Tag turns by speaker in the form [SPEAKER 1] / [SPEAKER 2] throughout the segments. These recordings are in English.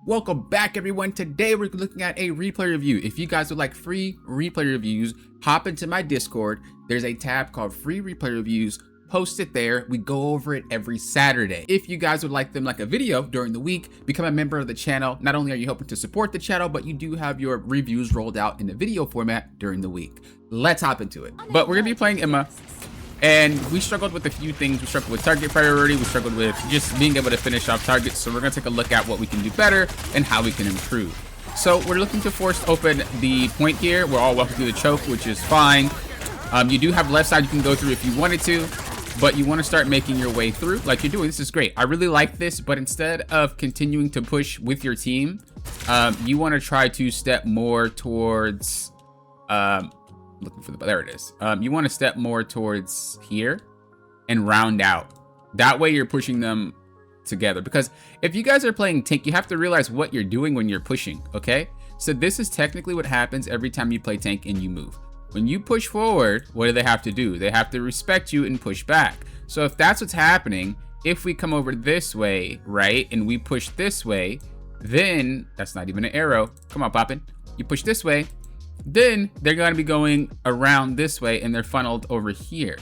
[SPEAKER 1] Welcome back, everyone. Today we're looking at a replay review. If you guys would like free replay reviews, hop into my Discord. There's a tab called free replay reviews. Post it there. We go over it every Saturday. If you guys would like them like a video during the week, become a member of the channel. Not only are you helping to support the channel, but you do have your reviews rolled out in the video format during the week. Let's hop into it. But we're gonna be playing Emma. And we struggled with a few things. We struggled with target priority. We struggled with just being able to finish off targets. So we're going to take a look at what we can do better and how we can improve. So we're looking to force open the point here. We're all walking through the choke, which is fine. You do have left side you can go through if you wanted to, but you want to start making your way through like you're doing. This is great. I really like this, but instead of continuing to push with your team, you want to try to step more towards... looking for there it is. You want to step more towards here and round out. That way you're pushing them together, because if you guys are playing tank, you have to realize what you're doing when you're pushing. Okay, so this is technically what happens every time you play tank and you move. When you push forward, what do they have to do? They have to respect you and push back. So if that's what's happening, if we come over this way, right, and we push this way, then that's not even an arrow. Come on, Poppin. You push this way, then they're going to be going around this way and they're funneled over here,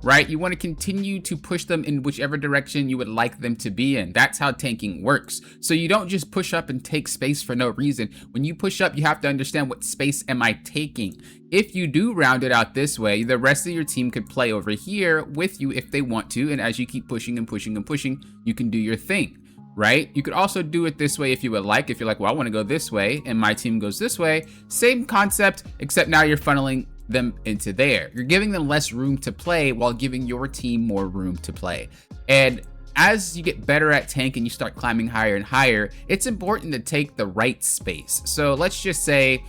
[SPEAKER 1] right? You want to continue to push them in whichever direction you would like them to be in. That's how tanking works. So you don't just push up and take space for no reason. When you push up, you have to understand what space am I taking. If you do round it out this way, the rest of your team could play over here with you if they want to. And as you keep pushing and pushing and pushing, you can do your thing. Right? You could also do it this way if you would like. If you're like, well, I want to go this way and my team goes this way, same concept, except now you're funneling them into there. You're giving them less room to play while giving your team more room to play. And as you get better at tank and you start climbing higher and higher, it's important to take the right space. So let's just say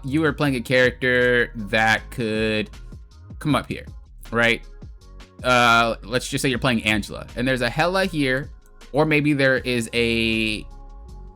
[SPEAKER 1] you are playing a character that could come up here, right? Let's just say you're playing Angela and there's a Hela here. Or maybe there is a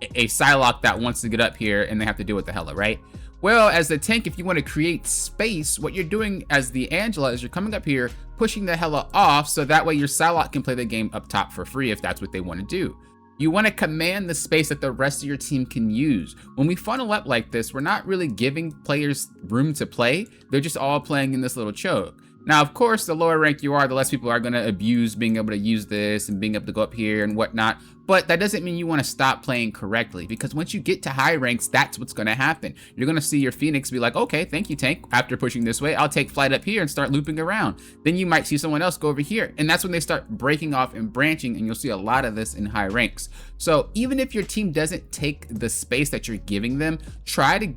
[SPEAKER 1] Psylocke that wants to get up here and they have to deal with the Hela, right? Well, as the tank, if you want to create space, what you're doing as the Angela is you're coming up here, pushing the Hela off, so that way your Psylocke can play the game up top for free if that's what they want to do. You want to command the space that the rest of your team can use. When we funnel up like this, we're not really giving players room to play. They're just all playing in this little choke. Now, of course, the lower rank you are, the less people are going to abuse being able to use this and being able to go up here and whatnot. But that doesn't mean you want to stop playing correctly, because once you get to high ranks, that's what's going to happen. You're going to see your Phoenix be like, okay, thank you, tank. After pushing this way, I'll take flight up here and start looping around. Then you might see someone else go over here. And that's when they start breaking off and branching. And you'll see a lot of this in high ranks. So even if your team doesn't take the space that you're giving them, try to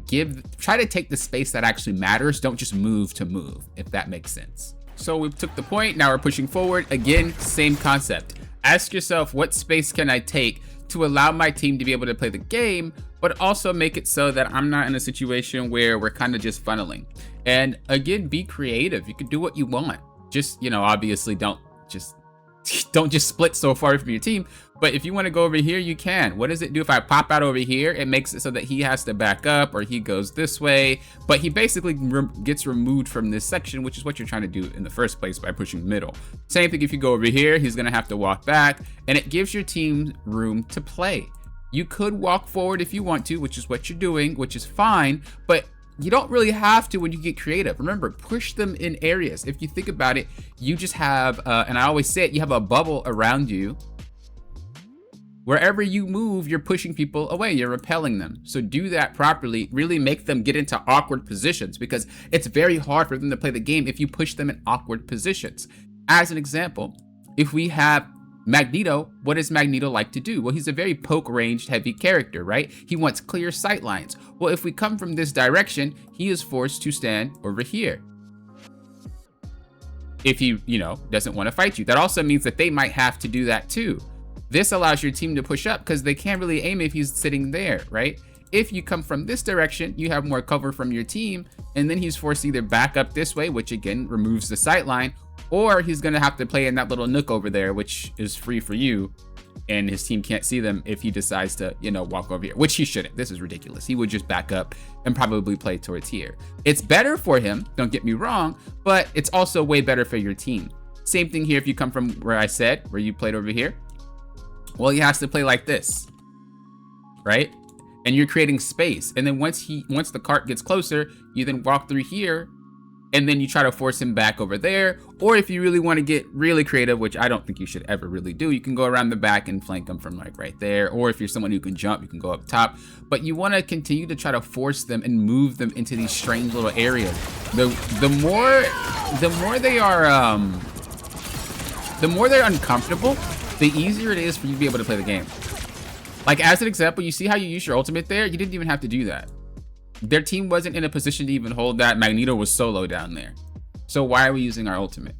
[SPEAKER 1] take the space that actually matters. Don't just move to move, if that makes sense. So we took the point, now we're pushing forward. Again, same concept. Ask yourself, what space can I take to allow my team to be able to play the game, but also make it so that I'm not in a situation where we're kind of just funneling. And again, be creative. You can do what you want. Just, you know, obviously don't just split so far from your team. But if you want to go over here, you can. What does it do if I pop out over here? It makes it so that he has to back up or he goes this way. But he basically gets removed from this section, which is what you're trying to do in the first place by pushing middle. Same thing if you go over here, he's going to have to walk back. And it gives your team room to play. You could walk forward if you want to, which is what you're doing, which is fine. But you don't really have to when you get creative. Remember, push them in areas. If you think about it, you just have, and I always say it, you have a bubble around you. Wherever you move, you're pushing people away, you're repelling them. So do that properly, really make them get into awkward positions, because it's very hard for them to play the game if you push them in awkward positions. As an example, if we have Magneto, what does Magneto like to do? Well, he's a very poke ranged heavy character, right? He wants clear sight lines. Well, if we come from this direction, he is forced to stand over here. If he, doesn't want to fight you. That also means that they might have to do that too. This allows your team to push up because they can't really aim if he's sitting there, right? If you come from this direction, you have more cover from your team, and then he's forced to either back up this way, which again removes the sight line, or he's going to have to play in that little nook over there, which is free for you, and his team can't see them if he decides to, walk over here, which he shouldn't. This is ridiculous. He would just back up and probably play towards here. It's better for him, don't get me wrong, but it's also way better for your team. Same thing here if you come from where I said, where you played over here. Well, he has to play like this. right? And you're creating space. And then once the cart gets closer, you then walk through here, and then you try to force him back over there. Or if you really want to get really creative, which I don't think you should ever really do, you can go around the back and flank him from like right there. Or if you're someone who can jump, you can go up top. But you want to continue to try to force them and move them into these strange little areas. The more they're uncomfortable, the easier it is for you to be able to play the game. Like as an example, you see how you use your ultimate there? You didn't even have to do that. Their team wasn't in a position to even hold that. Magneto was solo down there. So why are we using our ultimate?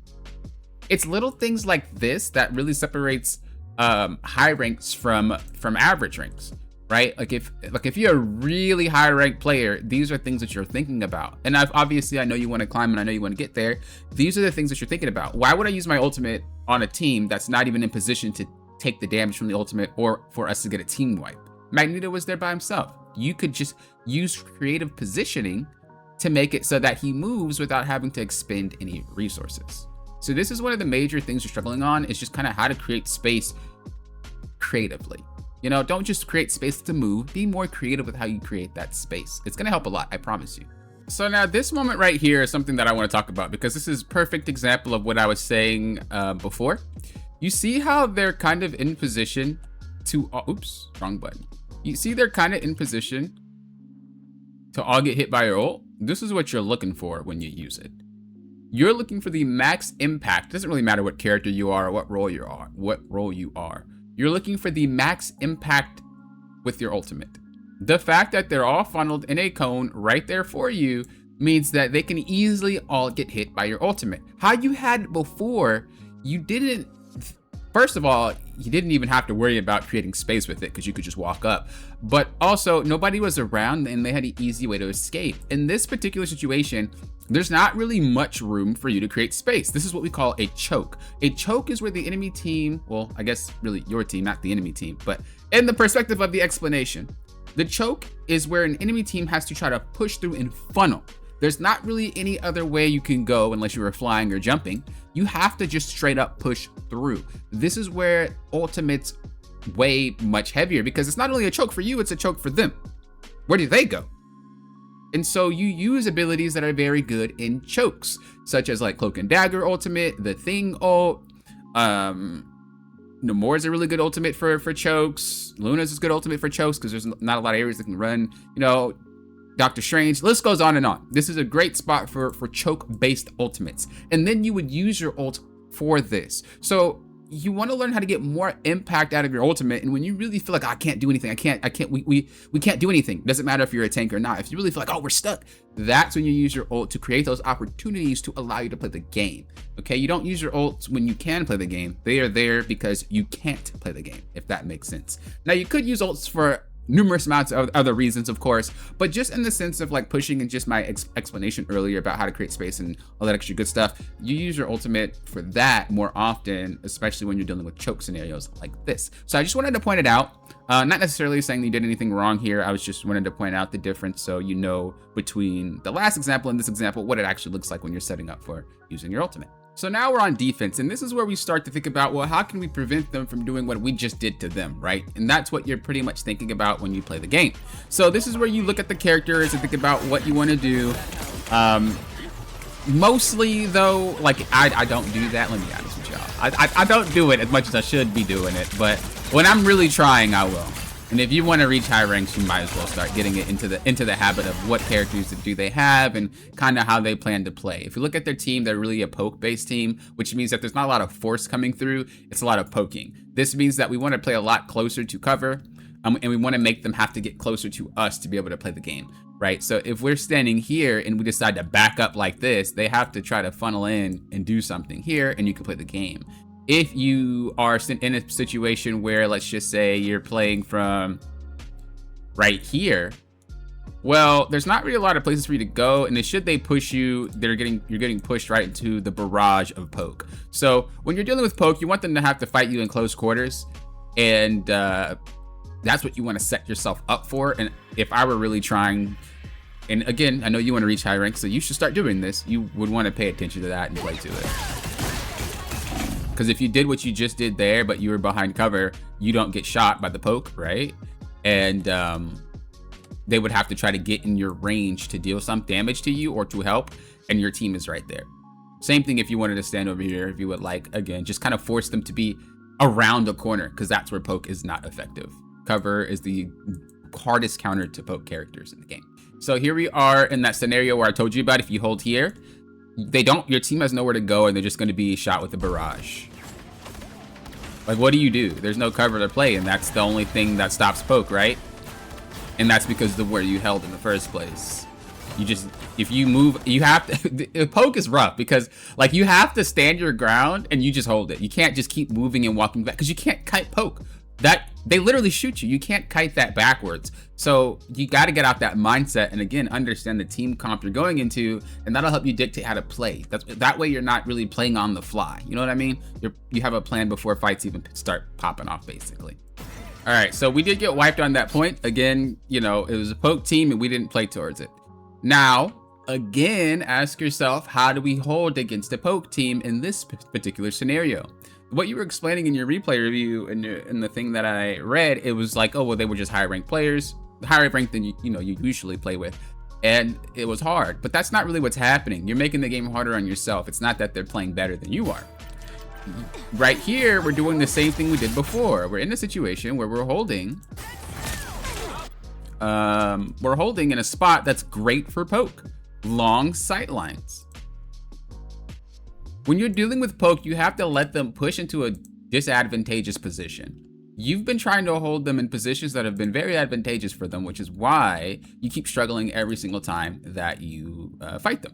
[SPEAKER 1] It's little things like this that really separates high ranks from average ranks, right? Like if you're a really high ranked player, these are things that you're thinking about. And obviously I know you want to climb and I know you want to get there. These are the things that you're thinking about. Why would I use my ultimate on a team that's not even in position to take the damage from the ultimate or for us to get a team wipe? Magneto was there by himself. You could just use creative positioning to make it so that he moves without having to expend any resources. So this is one of the major things you're struggling on, is just kind of how to create space creatively. You know, don't just create space to move, be more creative with how you create that space. It's gonna help a lot, I promise you. So now this moment right here is something that I want to talk about, because this is a perfect example of what I was saying before. You see how they're kind of in position to, oops, wrong button. You see they're kind of in position to all get hit by your ult. This is what you're looking for when you use it. You're looking for the max impact. It doesn't really matter what character you are or what role you are. You're looking for the max impact with your ultimate. The fact that they're all funneled in a cone right there for you means that they can easily all get hit by your ultimate. How you had before, you didn't, first of all, you didn't even have to worry about creating space with it because you could just walk up. But also, nobody was around and they had an easy way to escape. In this particular situation, there's not really much room for you to create space. This is what we call a choke. A choke is where the enemy team, well, I guess really your team, not the enemy team, but in the perspective of the explanation, the choke is where an enemy team has to try to push through and funnel. There's not really any other way you can go unless you were flying or jumping. You have to just straight up push through. This is where ultimates weigh much heavier, because it's not only a choke for you, it's a choke for them. Where do they go? And so you use abilities that are very good in chokes, such as like Cloak and Dagger ultimate, the Thing ult, Namor's a really good ultimate for chokes. Luna's is good ultimate for chokes because there's not a lot of areas that can run. You know, Doctor Strange, list goes on and on. This is a great spot for choke-based ultimates. And then you would use your ult for this. So you want to learn how to get more impact out of your ultimate. And when you really feel like, I can't do anything, we can't do anything. Doesn't matter if you're a tank or not. If you really feel like, oh, we're stuck, that's when you use your ult to create those opportunities to allow you to play the game. Okay, you don't use your ults when you can play the game. They are there because you can't play the game, if that makes sense. Now, you could use ults for numerous amounts of other reasons, of course, but just in the sense of like pushing and just my explanation earlier about how to create space and all that extra good stuff, you use your ultimate for that more often, especially when you're dealing with choke scenarios like this. So I just wanted to point it out, not necessarily saying that you did anything wrong here. I was just wanted to point out the difference so you know between the last example and this example what it actually looks like when you're setting up for using your ultimate. So now we're on defense, and this is where we start to think about, well, how can we prevent them from doing what we just did to them, right? And that's what you're pretty much thinking about when you play the game. So this is where you look at the characters and think about what you want to do. Mostly though, like I don't do that. Let me be honest with y'all. I don't do it as much as I should be doing it, but when I'm really trying, I will. And if you want to reach high ranks, you might as well start getting it into the habit of what characters do they have and kind of how they plan to play. If you look at their team, they're really a poke-based team, which means that there's not a lot of force coming through. It's a lot of poking. This means that we want to play a lot closer to cover, and we want to make them have to get closer to us to be able to play the game, right? So if we're standing here and we decide to back up like this, they have to try to funnel in and do something here, and you can play the game. If you are in a situation where, let's just say you're playing from right here, well, there's not really a lot of places for you to go, and should they push you, you're getting pushed right into the barrage of poke. So when you're dealing with poke, you want them to have to fight you in close quarters, and that's what you want to set yourself up for. And if I were really trying, and again, I know you want to reach high rank, so you should start doing this, you would want to pay attention to that and play to it. Because if you did what you just did there, but you were behind cover, you don't get shot by the poke, right? and they would have to try to get in your range to deal some damage to you or to help, and your team is right there. Same thing if you wanted to stand over here, if you would like, again, just kind of force them to be around the corner, because that's where poke is not effective. Cover is the hardest counter to poke characters in the game. So here we are in that scenario where I told you about. If you hold here, your team has nowhere to go, and they're just going to be shot with a barrage. Like, what do? There's no cover to play, and that's the only thing that stops poke, right? And that's because of where you held in the first place. If you move, you have to, poke is rough because like you have to stand your ground and you just hold it. You can't just keep moving and walking back because you can't kite poke. They literally shoot you. You can't kite that backwards. So you got to get out that mindset and again, understand the team comp you're going into, and that'll help you dictate how to play. That way you're not really playing on the fly. You know what I mean? You have a plan before fights even start popping off basically. All right, so we did get wiped on that point. Again, you know, it was a poke team and we didn't play towards it. Now, again, ask yourself, how do we hold against a poke team in this particular scenario? What you were explaining in your replay review and in the thing that I read, it was like, oh, well, they were just higher ranked players, higher ranked than you usually play with. And it was hard, but that's not really what's happening. You're making the game harder on yourself. It's not that they're playing better than you are. Right here, we're doing the same thing we did before. We're in a situation where we're holding in a spot that's great for poke. Long sight lines. When you're dealing with poke, you have to let them push into a disadvantageous position. You've been trying to hold them in positions that have been very advantageous for them, which is why you keep struggling every single time that you fight them.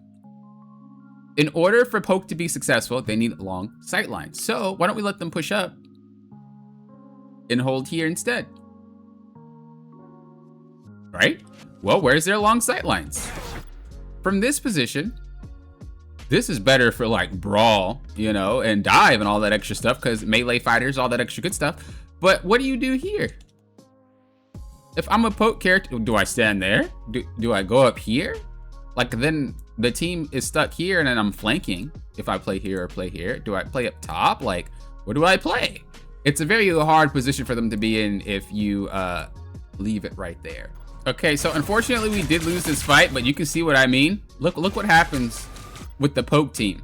[SPEAKER 1] In order for poke to be successful, they need long sight lines. So why don't we let them push up and hold here instead? Right? Well, where's their long sight lines? From this position, this is better for like brawl, you know, and dive and all that extra stuff because melee fighters, all that extra good stuff. But what do you do here? If I'm a poke character, do I stand there? Do I go up here? Like then the team is stuck here and then I'm flanking. If I play here or play here, do I play up top? Like, what do I play? It's a very hard position for them to be in if you leave it right there. Okay, so unfortunately we did lose this fight, but you can see what I mean. Look what happens with the poke team.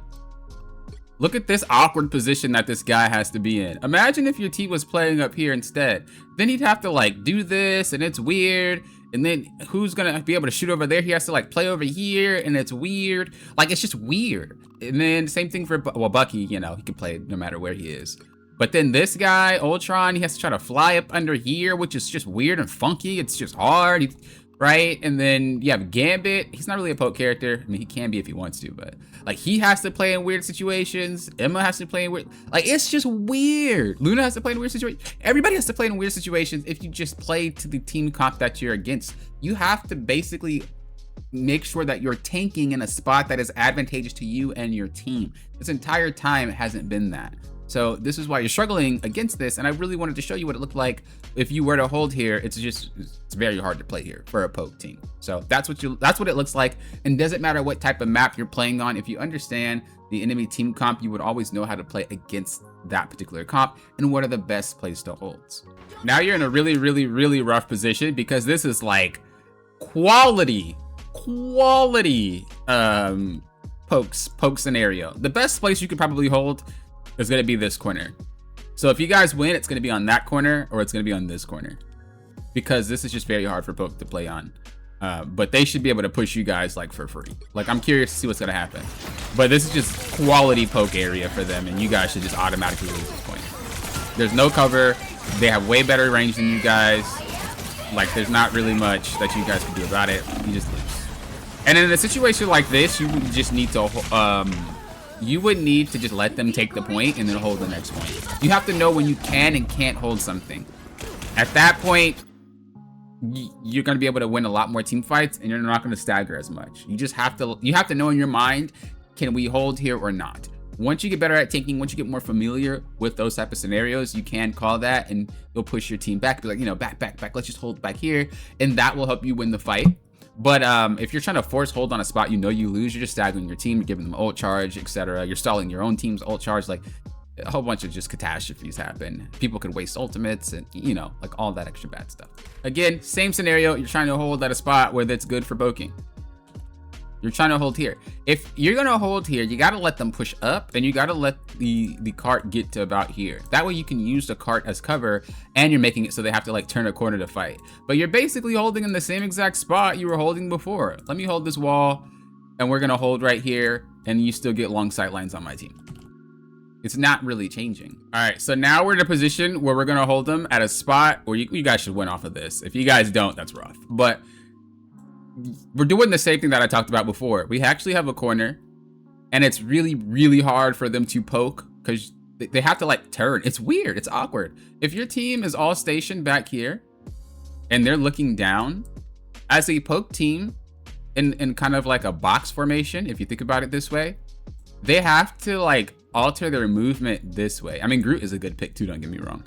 [SPEAKER 1] Look at this awkward position that this guy has to be in. Imagine if your team was playing up here instead. Then he'd have to like do this and it's weird. And then who's gonna be able to shoot over there? He has to like play over here and it's weird. Like it's just weird. And then same thing for, well, Bucky, you know, he can play no matter where he is. But then this guy, Ultron, he has to try to fly up under here, which is just weird and funky. It's just hard, right? And then you have Gambit. He's not really a poke character. I mean, he can be if he wants to, but like he has to play in weird situations. Emma has to play in weird, like it's just weird. Luna has to play in weird situations. Everybody has to play in weird situations if you just play to the team comp that you're against. You have to basically make sure that you're tanking in a spot that is advantageous to you and your team. This entire time it hasn't been that. So this is why you're struggling against this, and I really wanted to show you what it looked like if you were to hold here. It's very hard to play here for a poke team. So that's what it looks like, and doesn't matter what type of map you're playing on. If you understand the enemy team comp, you would always know how to play against that particular comp and what are the best plays to hold. Now you're in a really, really, really rough position because this is like quality poke scenario. The best place you could probably hold is going to be this corner. So if you guys win, it's going to be on that corner or it's going to be on this corner, because this is just very hard for poke to play on. But they should be able to push you guys like for free. Like I'm curious to see what's going to happen, but this is just quality poke area for them, and you guys should just automatically lose this point. There's no cover. They have way better range than you guys. Like there's not really much that you guys can do about it. You just lose. And in a situation like this, you just need to you would need to just let them take the point and then hold the next point. You have to know when you can and can't hold something. At that point, you're going to be able to win a lot more team fights, and you're not going to stagger as much. You have to know in your mind, can we hold here or not? Once you get better at tanking, once you get more familiar with those type of scenarios, you can call that and you'll push your team back. Be like, you know, back. Let's just hold back here, and that will help you win the fight. But if you're trying to force hold on a spot you know you lose, you're just staggering your team, you're giving them ult charge, etc. You're stalling your own team's ult charge. Like a whole bunch of just catastrophes happen. People could waste ultimates and, you know, like all that extra bad stuff. Again, same scenario. You're trying to hold at a spot where that's good for poking. You're trying to hold here. If you're gonna hold here, you gotta let them push up, and you gotta let the cart get to about here. That way you can use the cart as cover, and you're making it so they have to like turn a corner to fight. But you're basically holding in the same exact spot you were holding before. Let me hold this wall, and we're gonna hold right here, and you still get long sight lines on my team. It's not really changing. All right, so now we're in a position where we're gonna hold them at a spot where you guys should win off of this. If you guys don't, that's rough. But we're doing the same thing that I talked about before. We actually have a corner, and it's really, really hard for them to poke because they have to like turn. It's weird, it's awkward. If your team is all stationed back here and they're looking down, as a poke team in kind of like a box formation, if you think about it this way, they have to like alter their movement this way. I mean, Groot is a good pick too, don't get me wrong.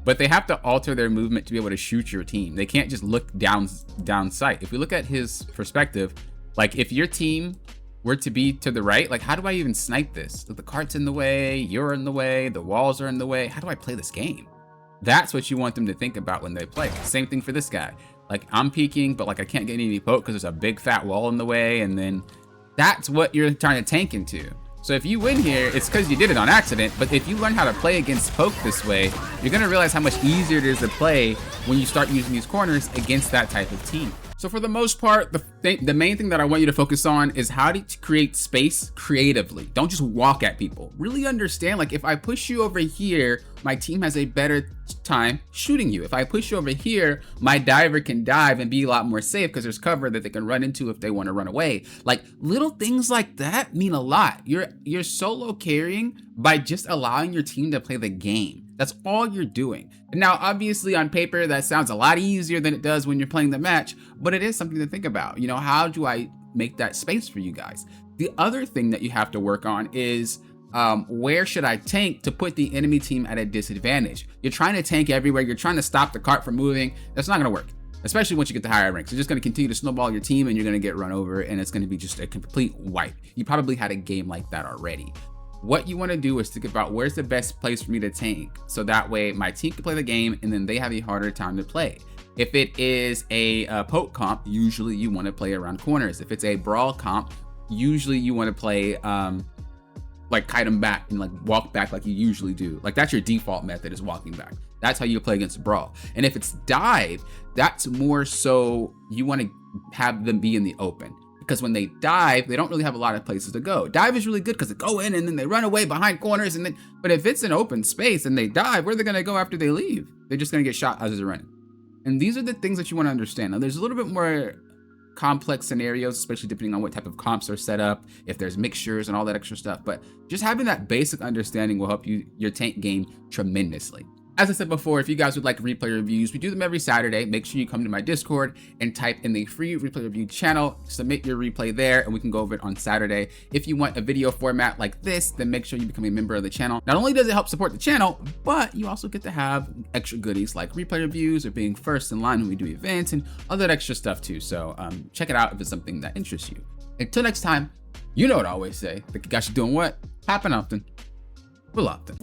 [SPEAKER 1] But they have to alter their movement to be able to shoot your team. They can't just look down sight. If we look at his perspective, like if your team were to be to the right, like how do I even snipe this? The cart's in the way, you're in the way, the walls are in the way. How do I play this game? That's what you want them to think about when they play. Same thing for this guy. Like I'm peeking, but like I can't get any poke because there's a big fat wall in the way, and then that's what you're trying to tank into. So if you win here, it's because you did it on accident, but if you learn how to play against poke this way, you're gonna realize how much easier it is to play when you start using these corners against that type of team. So for the most part, the main thing that I want you to focus on is how to create space creatively. Don't just walk at people. Really understand, like if I push you over here, my team has a better time shooting you. If I push you over here, my diver can dive and be a lot more safe because there's cover that they can run into if they want to run away. Like little things like that mean a lot. You're solo carrying by just allowing your team to play the game. That's all you're doing. And now, obviously, on paper, that sounds a lot easier than it does when you're playing the match, but it is something to think about. You know, how do I make that space for you guys? The other thing that you have to work on is where should I tank to put the enemy team at a disadvantage? You're trying to tank everywhere. You're trying to stop the cart from moving. That's not going to work, especially once you get to higher ranks. You're just going to continue to snowball your team, and you're going to get run over, and it's going to be just a complete wipe. You probably had a game like that already. What you want to do is think about where's the best place for me to tank, so that way my team can play the game and then they have a harder time to play. If it is a poke comp, usually you want to play around corners. If it's a brawl comp, usually you want to play like kite them back and like walk back like you usually do. Like that's your default method, is walking back. That's how you play against brawl. And if it's dive, that's more so you want to have them be in the open. Because when they dive, they don't really have a lot of places to go. Dive is really good because they go in and then they run away behind corners, and then, but if it's an open space and they dive, where are they gonna go after they leave? They're just gonna get shot as they're running. And these are the things that you wanna understand. Now there's a little bit more complex scenarios, especially depending on what type of comps are set up, if there's mixtures and all that extra stuff, but just having that basic understanding will help your tank game tremendously. As I said before, if you guys would like replay reviews, we do them every Saturday. Make sure you come to my Discord and type in the free replay review channel, submit your replay there, and we can go over it on Saturday. If you want a video format like this, then make sure you become a member of the channel. Not only does it help support the channel, but you also get to have extra goodies like replay reviews or being first in line when we do events and all that extra stuff too. So check it out if it's something that interests you. Until next time, you know what I always say, the guys are doing what? Happen often. Will often.